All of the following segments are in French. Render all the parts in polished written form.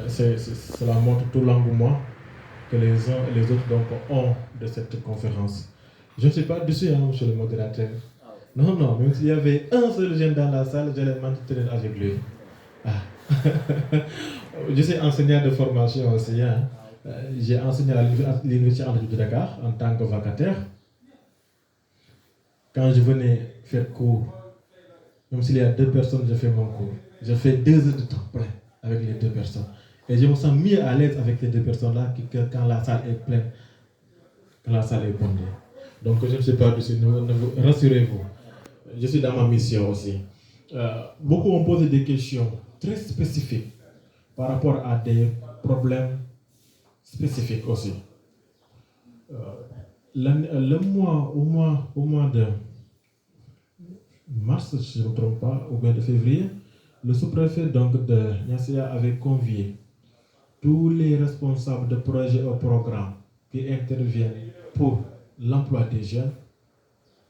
cela montre tout l'engouement que les uns et les autres donc, ont de cette conférence. Je ne suis pas dessus, monsieur le modérateur. Non, non, même s'il y avait un seul jeune dans la salle, j'allais m'entretenir avec lui. Ah. Je suis enseignant de formation aussi. J'ai enseigné à l'Université de Dakar en tant que vacataire. Quand je venais faire cours, même s'il y a 2 personnes, je fais mon cours. Je fais 2 heures de temps plein avec les 2 personnes. Et je me sens mieux à l'aise avec ces 2 personnes-là que quand la salle est pleine, quand la salle est bondée. Donc je ne sais pas dessus, rassurez-vous. Je suis dans ma mission aussi. Beaucoup ont posé des questions très spécifiques par rapport à des problèmes spécifiques aussi. Au mois de mars, si je ne me trompe pas, ou bien de février, le sous-préfet donc de Niassia avait convié tous les responsables de projets ou programmes qui interviennent pour l'emploi des jeunes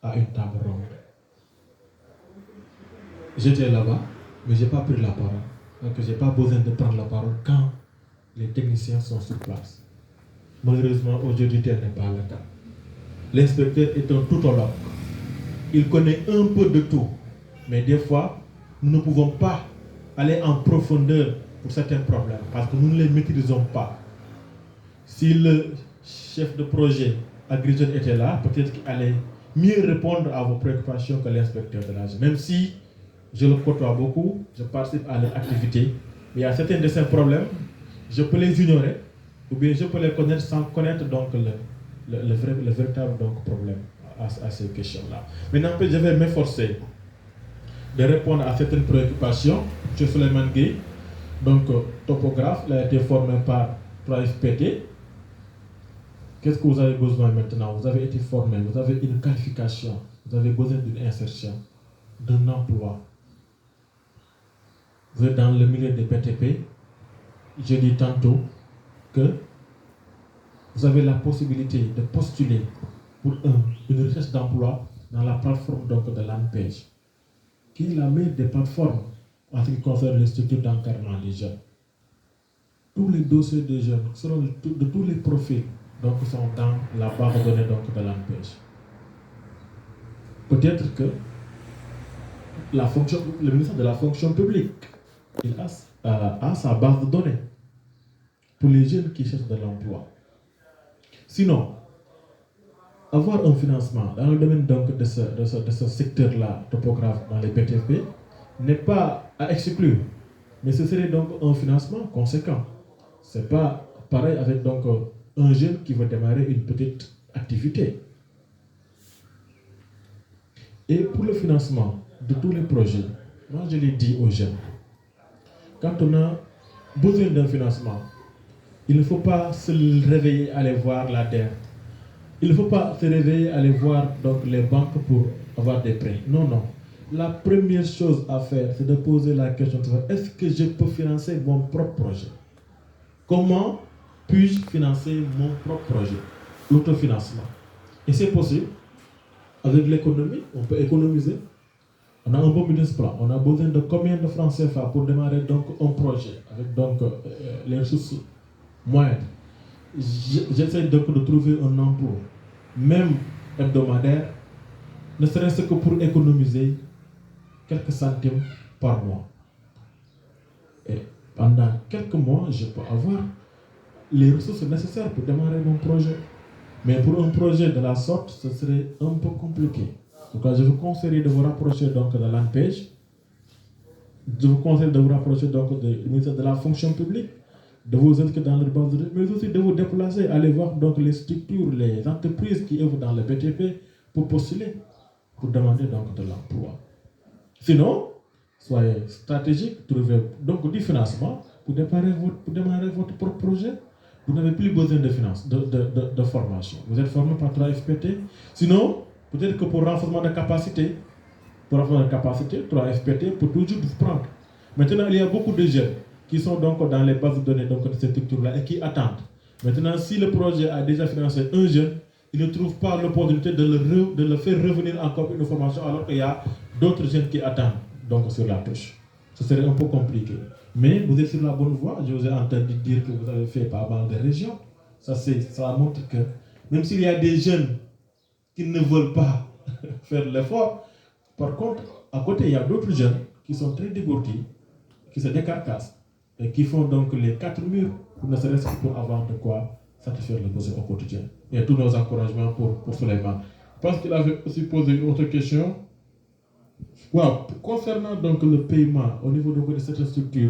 à une table ronde. J'étais là-bas, mais je n'ai pas pris la parole. Donc je n'ai pas besoin de prendre la parole quand les techniciens sont sur place. Malheureusement, aujourd'hui, tel n'est pas le cas. L'inspecteur est un toutologue. Il connaît un peu de tout. Mais des fois, nous ne pouvons pas aller en profondeur pour certains problèmes parce que nous ne les maîtrisons pas. Si le chef de projet Agri-Jeunes était là, peut-être qu'il allait mieux répondre à vos préoccupations que l'inspecteur de l'âge. Même si je le côtoie beaucoup, je participe à leur activité, mais il y a certains de ces problèmes, je peux les ignorer ou bien je peux les connaître sans connaître donc le véritable donc, problème à ces questions-là. Maintenant, je vais m'efforcer de répondre à certaines préoccupations. M. Suleiman Gueye, donc topographe, il a été formé par 3FPT. Qu'est-ce que vous avez besoin maintenant? Vous avez été formé, vous avez une qualification, vous avez besoin d'une insertion, d'un emploi. Vous êtes dans le milieu des BTP. Je dis tantôt que vous avez la possibilité de postuler pour une recherche d'emploi dans la plateforme donc, de l'ANPEJ, qui est la meilleure des plateformes en ce qui concerne les structures d'encadrement des jeunes. Tous les dossiers des jeunes seront de tous les profils donc, sont dans la base de données donc, de l'ANPEJ. Peut-être que le ministère de la fonction publique il a sa base de données pour les jeunes qui cherchent de l'emploi. Sinon, avoir un financement dans le domaine donc de ce secteur-là, topographe dans les BTP, n'est pas à exclure, mais ce serait donc un financement conséquent. Ce n'est pas pareil avec donc un jeune qui veut démarrer une petite activité. Et pour le financement de tous les projets, moi je l'ai dit aux jeunes, quand on a besoin d'un financement, il ne faut pas se réveiller, aller voir la DER. Il ne faut pas se réveiller, aller voir donc, les banques pour avoir des prêts. Non, non. La première chose à faire, c'est de poser la question de savoir, est-ce que je peux financer mon propre projet? Comment puis-je financer mon propre projet? L'autofinancement. Et c'est possible. Avec l'économie, on peut économiser. On a un bon business plan. On a besoin de combien de francs CFA pour démarrer donc un projet avec donc les ressources moyennes. J'essaie donc de trouver un emploi, même hebdomadaire, ne serait-ce que pour économiser quelques centimes par mois. Et pendant quelques mois, je peux avoir les ressources nécessaires pour démarrer mon projet. Mais pour un projet de la sorte, ce serait un peu compliqué. Donc, je vous conseille de vous rapprocher donc, de l'ANPEJ. Je vous conseille de vous rapprocher donc, du ministère de la fonction publique, de vous inscrire dans leur base de données, mais aussi de vous déplacer, aller voir donc, les structures, les entreprises qui œuvrent dans le BTP pour postuler, pour demander donc, de l'emploi. Sinon, soyez stratégique, trouvez donc du financement pour démarrer votre propre projet. Vous n'avez plus besoin de formation. Vous êtes formé par 3FPT. Sinon, peut-être que pour renforcement de capacité, 3FPT peut toujours vous prendre. Maintenant, il y a beaucoup de jeunes qui sont donc dans les bases de données donc, de cette structure-là et qui attendent. Maintenant, si le projet a déjà financé un jeune, il ne trouve pas l'opportunité de le faire revenir encore une formation alors qu'il y a d'autres jeunes qui attendent donc, sur la touche. Ce serait un peu compliqué. Mais vous êtes sur la bonne voie. Je vous ai entendu dire que vous avez fait pas mal de régions. Ça montre que même s'il y a des jeunes qui ne veulent pas faire l'effort, par contre, à côté, il y a d'autres jeunes qui sont très dégourdis, qui se décarcassent et qui font donc les 4 murs, ne serait-ce que pour avoir de quoi satisfaire les besoins au quotidien. Et tous nos encouragements pour Souleymane. Je pense qu'il avait aussi posé une autre question. Wow. Concernant donc le paiement au niveau de cette structure,